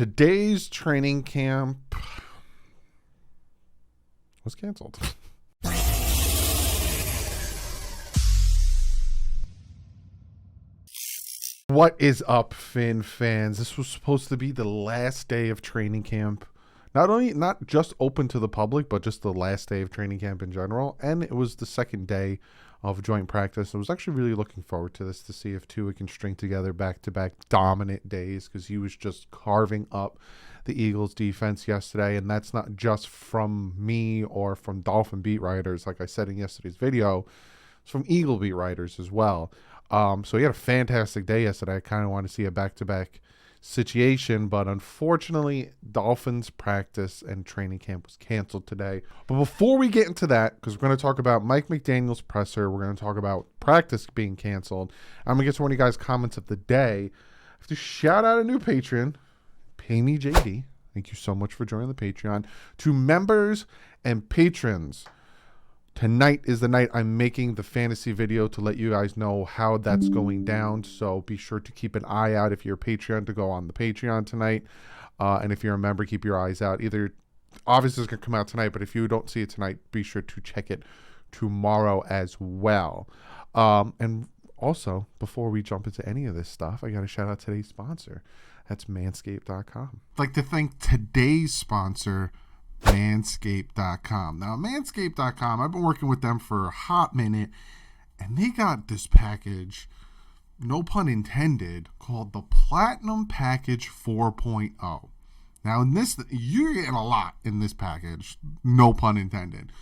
today's training camp was canceled. What is up, Finn fans? This was supposed to be the last day of training camp. Not just open to the public, but just the last day of training camp in general. And it was the second day of joint practice. I was actually really looking forward to this to see if Tua can string together back-to-back dominant days, because he was just carving up the Eagles defense yesterday. And that's not just from me or from Dolphin beat writers, like I said in yesterday's video. It's from Eagle beat writers as well. So he had a fantastic day yesterday. I kind of want to see a back-to-back situation, but unfortunately, Dolphins practice and training camp was canceled today. But before we get into that, because we're going to talk about Mike McDaniel's presser, we're going to talk about practice being canceled, I'm going to get to one of you guys' comments of the day. I have to shout out a new Patreon, Pay Me JD. Thank you so much for joining the Patreon. To members and patrons, tonight is the night I'm making the fantasy video to let you guys know how that's going down. So be sure to keep an eye out if you're a Patreon to go on the Patreon tonight. And if you're a member, keep your eyes out. Either, obviously, it's going to come out tonight, but if you don't see it tonight, be sure to check it tomorrow as well. And also, before we jump into any of this stuff, I got to shout out today's sponsor. That's Manscaped.com. I'd like to thank today's sponsor, Manscaped.com. Now, Manscaped.com, I've been working with them for a hot minute, and they got this package, no pun intended, called the Platinum Package 4.0. Now, in this, you're getting a lot in this package, no pun intended.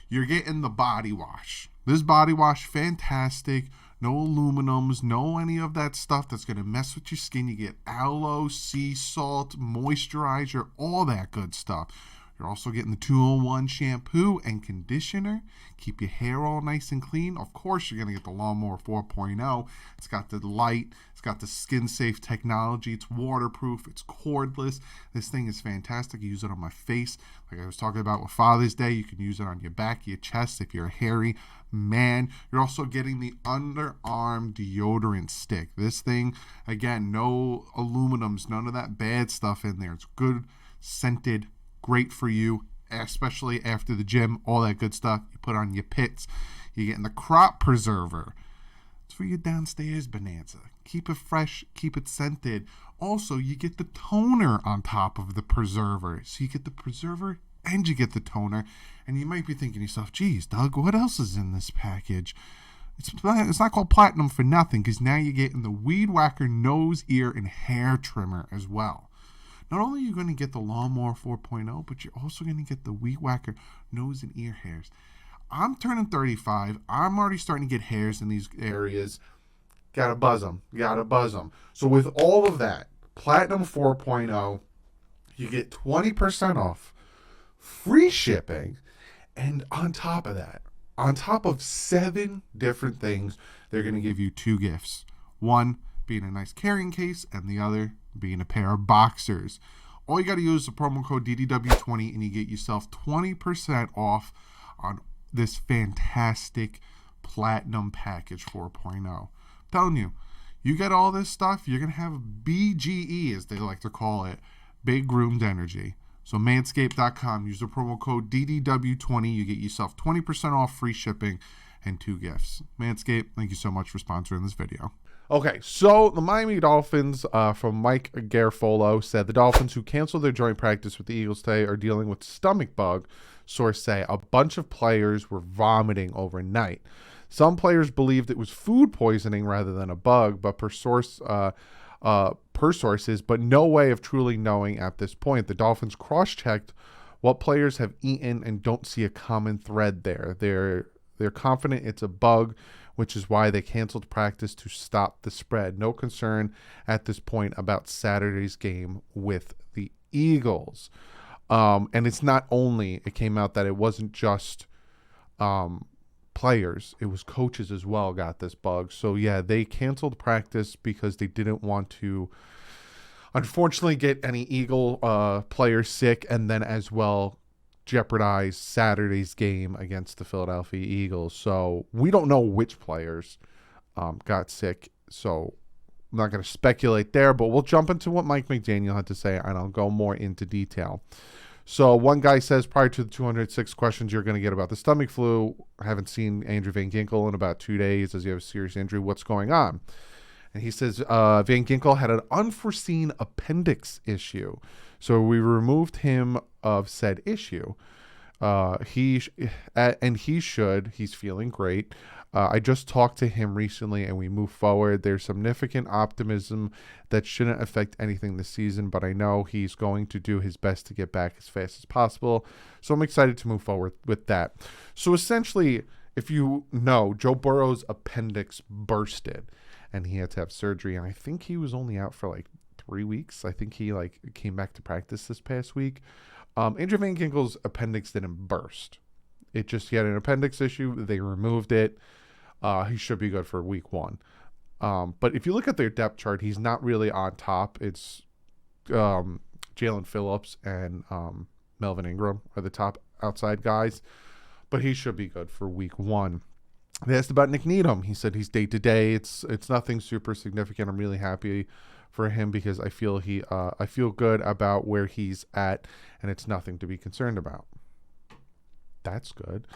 You're getting the body wash. This body wash, fantastic. No aluminums, no any of that stuff that's going to mess with your skin. You get aloe, sea salt, moisturizer, all that good stuff. You're also getting the 2-in-1 shampoo and conditioner. Keep your hair all nice and clean. Of course, you're going to get the Lawnmower 4.0. It's got the light. It's got the skin-safe technology. It's waterproof. It's cordless. This thing is fantastic. I use it on my face. Like I was talking about with Father's Day, you can use it on your back, your chest if you're a hairy man. You're also getting the Underarm deodorant stick. This thing, again, no aluminums, none of that bad stuff in there. It's good, scented, great for you, especially after the gym, all that good stuff. You put on your pits. You're getting the crop preserver. It's for your downstairs bonanza. Keep it fresh, keep it scented. Also, you get the toner on top of the preserver. So you get the preserver and you get the toner. And you might be thinking to yourself, geez, Doug, what else is in this package? It's not called Platinum for nothing, because now you're getting the Weed Whacker nose, ear, and hair trimmer as well. Not only are you going to get the Lawnmower 4.0, but you're also going to get the Weed Whacker nose and ear hairs. I'm turning 35. I'm already starting to get hairs in these areas. Gotta buzz them. So with all of that, Platinum 4.0, you get 20% off, free shipping, and on top of that, on top of 7 different things, they're going to give you 2 gifts. One being a nice carrying case, and the other being a pair of boxers. All you got to use is the promo code DDW20 and you get yourself 20% off on this fantastic Platinum Package 4.0. I'm telling you, you get all this stuff, you're going to have BGE, as they like to call it, Big Groomed Energy. So Manscaped.com, use the promo code DDW20, you get yourself 20% off, free shipping, and 2 gifts. Manscaped, thank you so much for sponsoring this video. Okay, so the Miami Dolphins, from Mike Garafolo, said the Dolphins, who canceled their joint practice with the Eagles today, are dealing with stomach bug. Sources say a bunch of players were vomiting overnight. Some players believed it was food poisoning rather than a bug, but per sources, but no way of truly knowing at this point. The Dolphins cross-checked what players have eaten and don't see a common thread there. They're confident it's a bug, which is why they canceled practice to stop the spread. No concern at this point about Saturday's game with the Eagles. And it's not only, it came out that it wasn't just players, it was coaches as well got this bug. So yeah, they canceled practice because they didn't want to, unfortunately, get any Eagle players sick, and then as well jeopardize Saturday's game against the Philadelphia Eagles. So we don't know which players got sick. So I'm not going to speculate there, but we'll jump into what Mike McDaniel had to say, and I'll go more into detail. So one guy says, prior to the 206 questions you're going to get about the stomach flu, I haven't seen Andrew Van Ginkel in about 2 days. Does he have a serious injury? What's going on? And he says Van Ginkel had an unforeseen appendix issue. So we removed him of said issue. He's feeling great. I just talked to him recently and we move forward. There's significant optimism that shouldn't affect anything this season, but I know he's going to do his best to get back as fast as possible. So I'm excited to move forward with that. So essentially, if you know, Joe Burrow's appendix bursted and he had to have surgery. And I think he was only out for like 3 weeks. I think he came back to practice this past week. Andrew Van Ginkel's appendix didn't burst. He had an appendix issue. They removed it. He should be good for week 1. But if you look at their depth chart, he's not really on top. It's Jalen Phillips and Melvin Ingram are the top outside guys. But he should be good for week 1. They asked about Nick Needham. He said he's day-to-day. It's nothing super significant. I'm really happy for him because I feel good about where he's at, and it's nothing to be concerned about. That's good.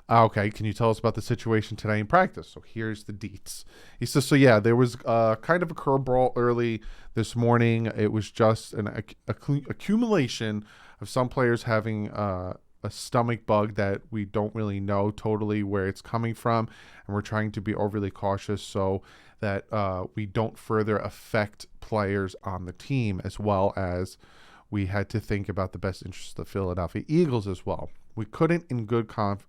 Okay, can you tell us about the situation today in practice? So here's the deets. He says, so yeah, there was kind of a curveball early this morning. It was just an accumulation of some players having a stomach bug that we don't really know totally where it's coming from, and we're trying to be overly cautious so that we don't further affect players on the team, as well as we had to think about the best interests of the Philadelphia Eagles as well. We couldn't, in good conscience,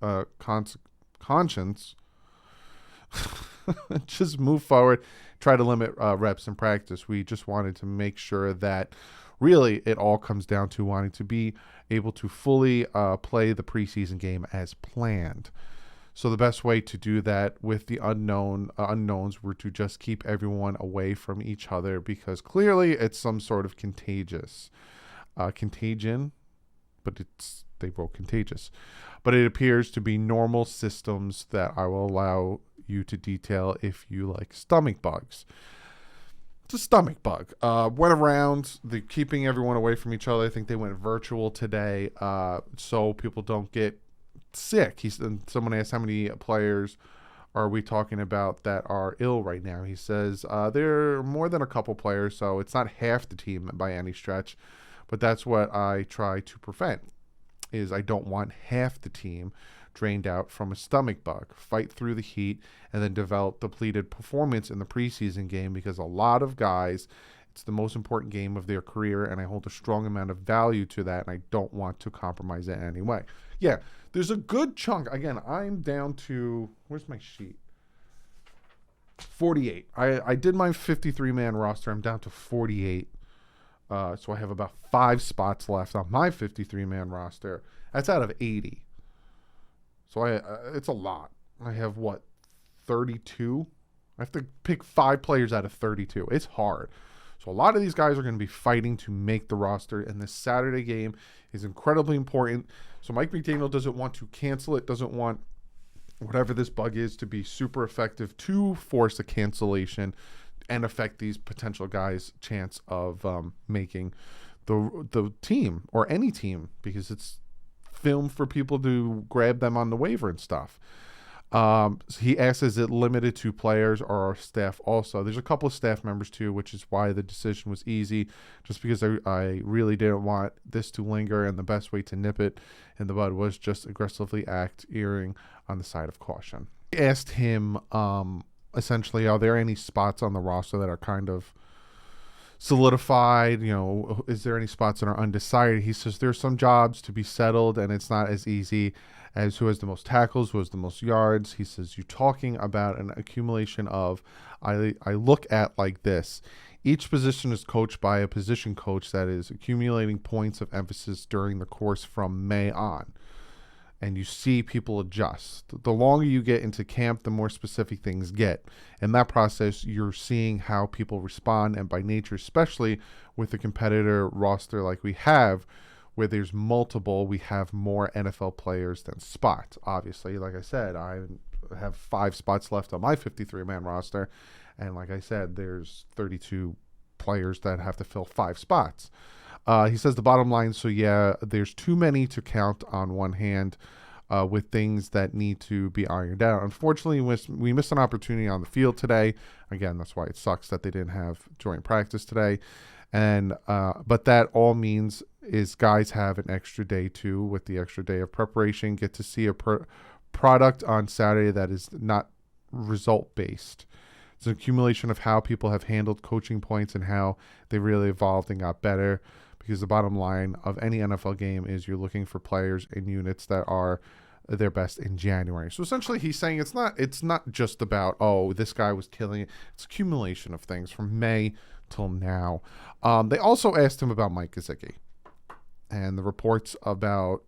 just move forward, try to limit reps in practice. We just wanted to make sure that really it all comes down to wanting to be able to fully play the preseason game as planned. So the best way to do that with the unknowns were to just keep everyone away from each other, because clearly it's some sort of contagion, but they wrote contagious. But it appears to be normal systems that I will allow you to detail if you like stomach bugs. It's a stomach bug. Went around, keeping everyone away from each other. I think they went virtual today so people don't get sick. Someone asked how many players are we talking about that are ill right now. He says there are more than a couple players, so it's not half the team by any stretch. But that's what I try to prevent, is I don't want half the team drained out from a stomach bug. Fight through the heat and then develop depleted performance in the preseason game, because a lot of guys, it's the most important game of their career, and I hold a strong amount of value to that, and I don't want to compromise it in any way. Yeah, there's a good chunk. Again, I'm down to, where's my sheet? 48. I did my 53-man roster. I'm down to 48. So I have about 5 spots left on my 53-man roster. That's out of 80. So it's a lot. I have, 32? I have to pick 5 players out of 32. It's hard. So a lot of these guys are going to be fighting to make the roster, and this Saturday game is incredibly important. So Mike McDaniel doesn't want to cancel it, doesn't want whatever this bug is to be super effective to force a cancellation and affect these potential guys' chance of making the team, or any team, because it's filmed for people to grab them on the waiver and stuff. He asks, is it limited to players or our staff also? There's a couple of staff members too, which is why the decision was easy, just because I really didn't want this to linger, and the best way to nip it in the bud was just aggressively erring on the side of caution. I asked him, essentially, are there any spots on the roster that are kind of solidified? Is there any spots that are undecided? He says there's some jobs to be settled, and it's not as easy as who has the most tackles, who has the most yards. He says, you're talking about an accumulation of, I look at like this. Each position is coached by a position coach that is accumulating points of emphasis during the course from May on. And you see people adjust. The longer you get into camp, the more specific things get. In that process, you're seeing how people respond, and by nature, especially with a competitor roster like we have, where there's multiple, we have more NFL players than spots. Obviously, like I said, I have 5 spots left on my 53-man roster, And like I said, there's 32 players that have to fill 5 spots. He says the bottom line, so yeah, there's too many to count on one hand with things that need to be ironed out. Unfortunately, we missed an opportunity on the field today. Again, that's why it sucks that they didn't have joint practice today. And but that all means is guys have an extra day too, with the extra day of preparation, get to see a product on Saturday that is not result based. It's an accumulation of how people have handled coaching points and how they really evolved and got better. Because the bottom line of any NFL game is you're looking for players and units that are their best in January. So essentially he's saying it's not just about, oh, this guy was killing it. It's accumulation of things from May till now. They also asked him about Mike Gesicki and the reports about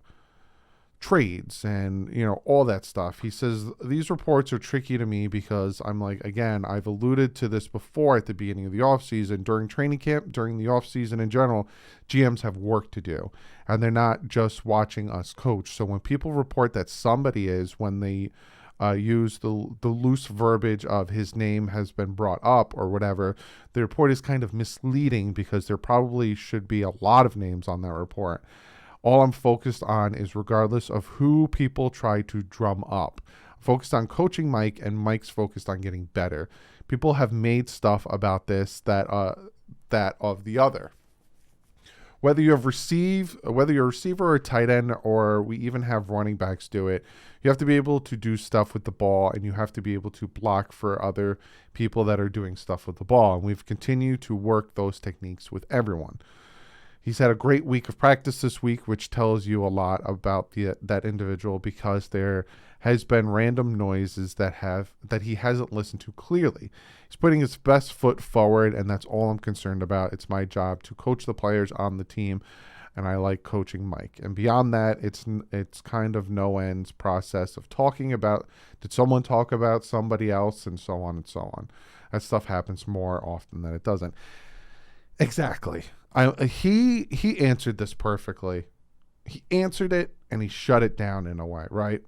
trades and, you know, all that stuff. He says these reports are tricky to me because I'm like, again, I've alluded to this before at the beginning of the offseason, during training camp, during the offseason in general, GMs have work to do and they're not just watching us coach. So when people report that somebody is, when they use the loose verbiage of his name has been brought up or whatever, the report is kind of misleading because there probably should be a lot of names on that report. All I'm focused on is, regardless of who people try to drum up, I'm focused on coaching Mike, and Mike's focused on getting better. People have made stuff about this that of the other. Whether you're a receiver or a tight end, or we even have running backs do it, you have to be able to do stuff with the ball, and you have to be able to block for other people that are doing stuff with the ball. And we've continued to work those techniques with everyone. He's had a great week of practice this week, which tells you a lot about that individual, because there has been random noises that he hasn't listened to clearly. He's putting his best foot forward, and that's all I'm concerned about. It's my job to coach the players on the team, and I like coaching Mike. And beyond that, it's kind of no ends process of talking about, did someone talk about somebody else, and so on and so on. That stuff happens more often than it doesn't. Exactly. He answered this perfectly. He answered it and he shut it down in a way, right?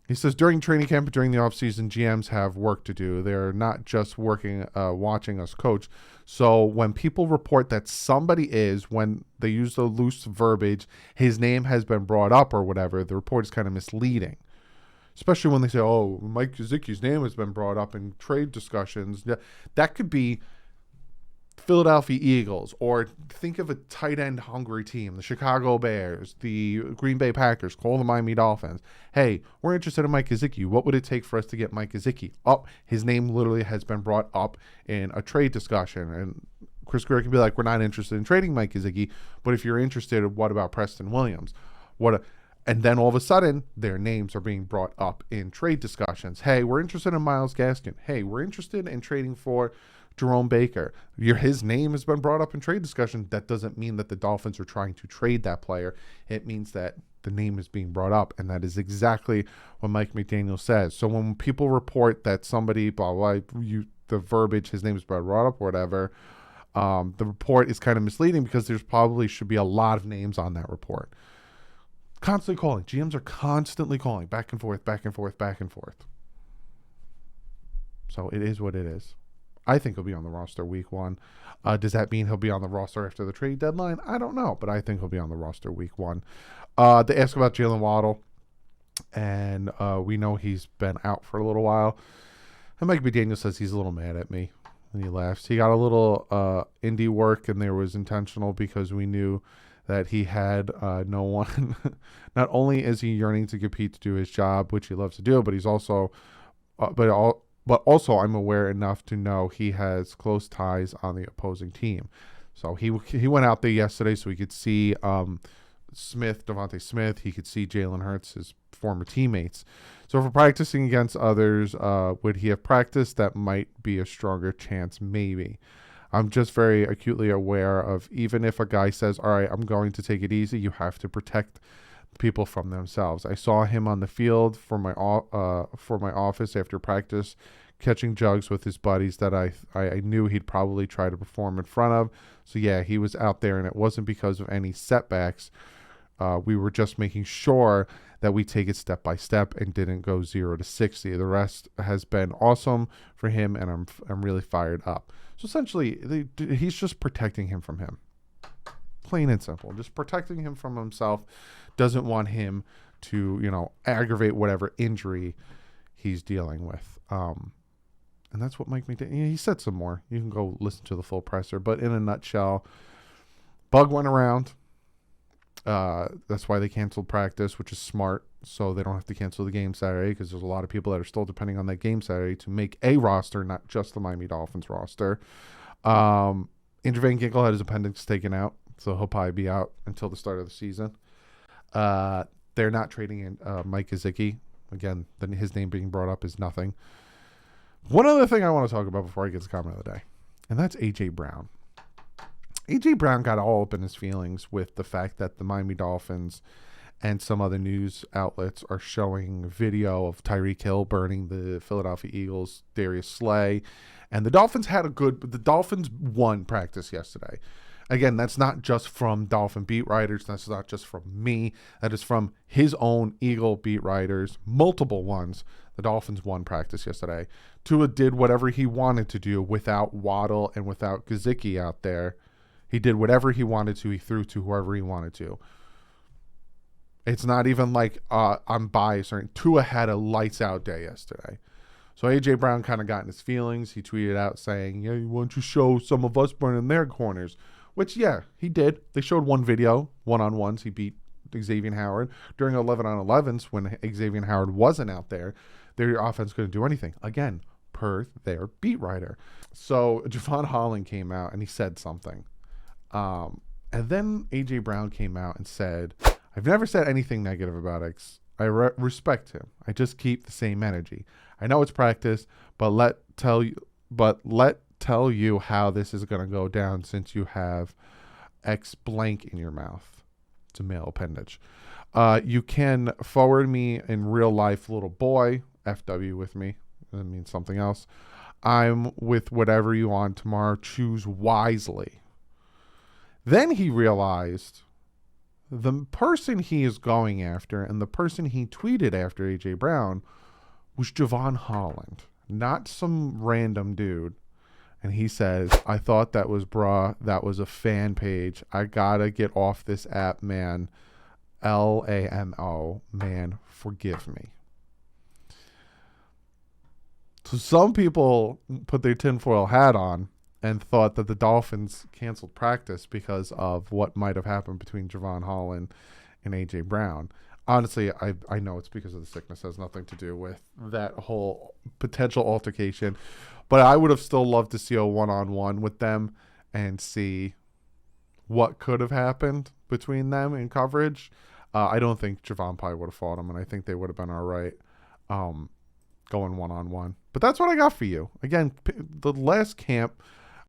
He says during training camp, during the offseason, GMs have work to do. They're not just working, watching us coach. So when people report that somebody is, when they use the loose verbiage, his name has been brought up or whatever, the report is kind of misleading. Especially when they say, oh, Mike Gesicki's name has been brought up in trade discussions. That could be Philadelphia Eagles, or think of a tight end hungry team, the Chicago Bears, the Green Bay Packers, call the Miami Dolphins. Hey, we're interested in Mike Gesicki. What would it take for us to get Mike Gesicki? Oh, his name literally has been brought up in a trade discussion. And Chris Greer can be like, we're not interested in trading Mike Gesicki, but if you're interested, what about Preston Williams? And then all of a sudden, their names are being brought up in trade discussions. Hey, we're interested in Myles Gaskin. Hey, we're interested in trading for Jerome Baker. His name has been brought up in trade discussion. That doesn't mean that the Dolphins are trying to trade that player. It means that the name is being brought up, and that is exactly what Mike McDaniel says. So when people report that somebody, blah, blah, the verbiage, his name is brought up or whatever, the report is kind of misleading because there's probably should be a lot of names on that report. Constantly calling. GMs are constantly calling back and forth, back and forth, back and forth. So it is what it is. I think he'll be on the roster week 1. Does that mean he'll be on the roster after the trade deadline? I don't know, but I think he'll be on the roster week 1. They ask about Jalen Waddle, and we know he's been out for a little while. And Mike McDaniel says he's a little mad at me, and he laughs. He got a little indie work, and there was intentional because we knew that he had no one. Not only is he yearning to compete to do his job, which he loves to do, but he's also, but also I'm aware enough to know he has close ties on the opposing team. So he went out there yesterday so he could see Devontae Smith. He could see Jalen Hurts, his former teammates. So for practicing against others, would he have practiced? That might be a stronger chance, maybe. I'm just very acutely aware of, even if a guy says, all right, I'm going to take it easy, you have to protect people from themselves. I saw him on the field for my office after practice, catching jugs with his buddies that I knew he'd probably try to perform in front of. So yeah, he was out there, and it wasn't because of any setbacks We were just making sure that we take it step by step and didn't go 0 to 60. The rest has been awesome for him, and I'm really fired up. So essentially, he's just protecting him from him. Plain and simple. Just protecting him from himself. Doesn't want him to, aggravate whatever injury he's dealing with. And that's what Mike McDaniel, he said some more. You can go listen to the full presser. But in a nutshell, bug went around. That's why they canceled practice, which is smart. So they don't have to cancel the game Saturday, because there's a lot of people that are still depending on that game Saturday to make a roster, not just the Miami Dolphins roster. Andrew Van Ginkel had his appendix taken out, so he'll probably be out until the start of the season. They're not trading in Mike Gesicki. Again, his name being brought up is nothing. One other thing I want to talk about before I get to comment of the day, and that's A.J. Brown. A.J. Brown got all up in his feelings with the fact that the Miami Dolphins and some other news outlets are showing video of Tyreek Hill burning the Philadelphia Eagles' Darius Slay. And the Dolphins won practice yesterday. Again, that's not just from Dolphin beat writers. That's not just from me. That is from his own Eagle beat writers, multiple ones. The Dolphins won practice yesterday. Tua did whatever he wanted to do without Waddle and without Gesicki out there. He did whatever he wanted to. He threw to whoever he wanted to. It's not even like I'm biased or anything. Tua had a lights out day yesterday. So A.J. Brown kind of got in his feelings. He tweeted out saying, "Yeah, why don't you show some of us burning their corners?" Which, yeah, he did. They showed one video, one-on-ones. He beat Xavier Howard. During 11-on-11s, when Xavier Howard wasn't out there, their offense couldn't do anything. Again, per their beat writer. So Javon Holland came out and he said something. And then A.J. Brown came out and said, "I've never said anything negative about X. I respect him. I just keep the same energy. I know it's practice, but let tell you how this is going to go down since you have X blank in your mouth." It's a male appendage. "You can forward me in real life, little boy. FW with me." That means something else. "I'm with whatever you want tomorrow. Choose wisely." Then he realized the person he is going after and the person he tweeted after A.J. Brown was Javon Holland, not some random dude. And he says, "I thought that was that was a fan page. I gotta get off this app, man. LAMO, man, forgive me." So some people put their tinfoil hat on and thought that the Dolphins canceled practice because of what might have happened between Javon Holland and A.J. Brown. Honestly, I know it's because of the sickness. It has nothing to do with that whole potential altercation. But I would have still loved to see a one-on-one with them and see what could have happened between them in coverage. I don't think Javon probably would have fought him, and I think they would have been all right going one-on-one. But that's what I got for you. Again, the last camp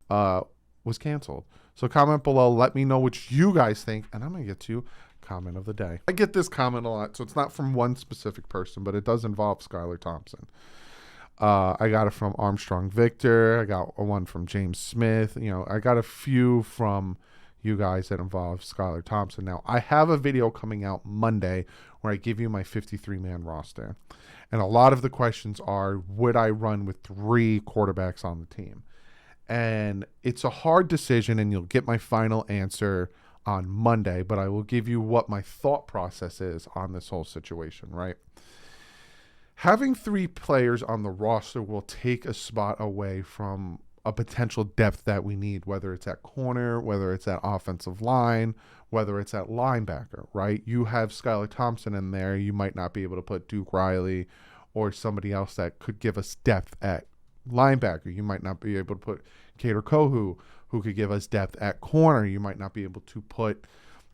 was canceled. So comment below. Let me know what you guys think, and I'm going to get to comment of the day. I get this comment a lot, so it's not from one specific person, but it does involve Skylar Thompson. I got it from Armstrong Victor. I got one from James Smith. I got a few from you guys that involve Skylar Thompson. Now, I have a video coming out Monday where I give you my 53-man roster. And a lot of the questions are, would I run with 3 quarterbacks on the team? And it's a hard decision, and you'll get my final answer on Monday, but I will give you what my thought process is on this whole situation, right? Having 3 players on the roster will take a spot away from a potential depth that we need, whether it's at corner, whether it's at offensive line, whether it's at linebacker, right? You have Skylar Thompson in there. You might not be able to put Duke Riley or somebody else that could give us depth at linebacker. You might not be able to put Kader Kohu, who could give us depth at corner. You might not be able to put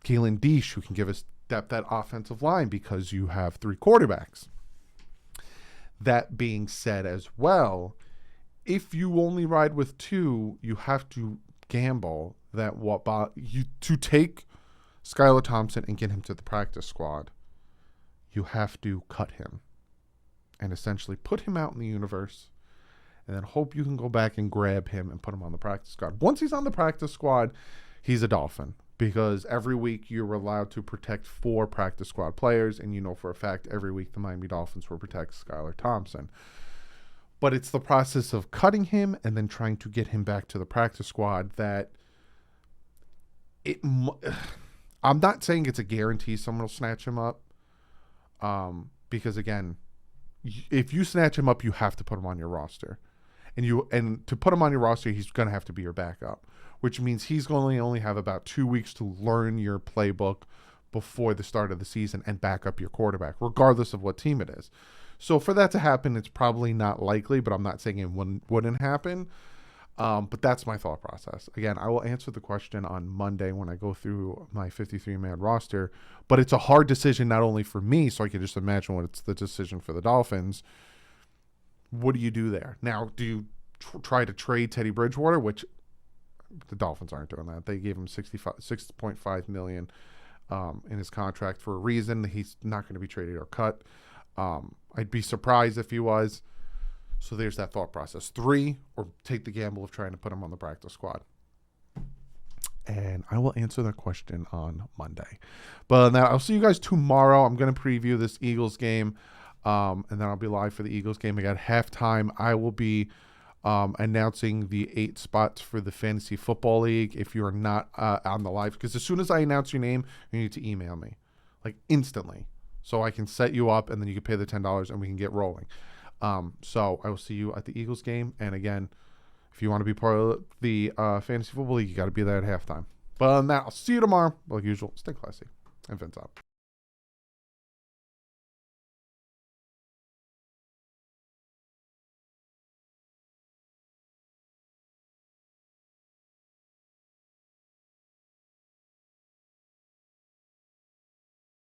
Keelan Deesh, who can give us depth at offensive line, because you have 3 quarterbacks. That being said as well, if you only ride with 2, you have to gamble that to take Skylar Thompson and get him to the practice squad, you have to cut him and essentially put him out in the universe, and then hope you can go back and grab him and put him on the practice squad. Once he's on the practice squad, he's a Dolphin, because every week you're allowed to protect 4 practice squad players, and you know for a fact every week the Miami Dolphins will protect Skylar Thompson. But it's the process of cutting him and then trying to get him back to the practice squad that I'm not saying it's a guarantee someone will snatch him up, because again, if you snatch him up, you have to put him on your roster, and to put him on your roster, he's going to have to be your backup, which means he's going to only have about 2 weeks to learn your playbook before the start of the season and back up your quarterback, regardless of what team it is. So for that to happen, it's probably not likely, but I'm not saying it wouldn't happen. But that's my thought process. Again, I will answer the question on Monday when I go through my 53-man roster. But it's a hard decision not only for me, so I can just imagine what it's the decision for the Dolphins. What do you do there? Now, do you try to trade Teddy Bridgewater, which the Dolphins aren't doing that. They gave him $6.5 million in his contract for a reason. He's not going to be traded or cut. I'd be surprised if he was. So there's that thought process. 3, or take the gamble of trying to put him on the practice squad. And I will answer that question on Monday. But now I'll see you guys tomorrow. I'm going to preview this Eagles game. And then I'll be live for the Eagles game. I got halftime. I will be announcing the 8 spots for the Fantasy Football League. If you're not on the live, because as soon as I announce your name, you need to email me, like instantly, so I can set you up, and then you can pay the $10 and we can get rolling. So I will see you at the Eagles game. And again, if you want to be part of the Fantasy Football League, you got to be there at halftime. But on that, I'll see you tomorrow. Like usual, stay classy. And Vince out.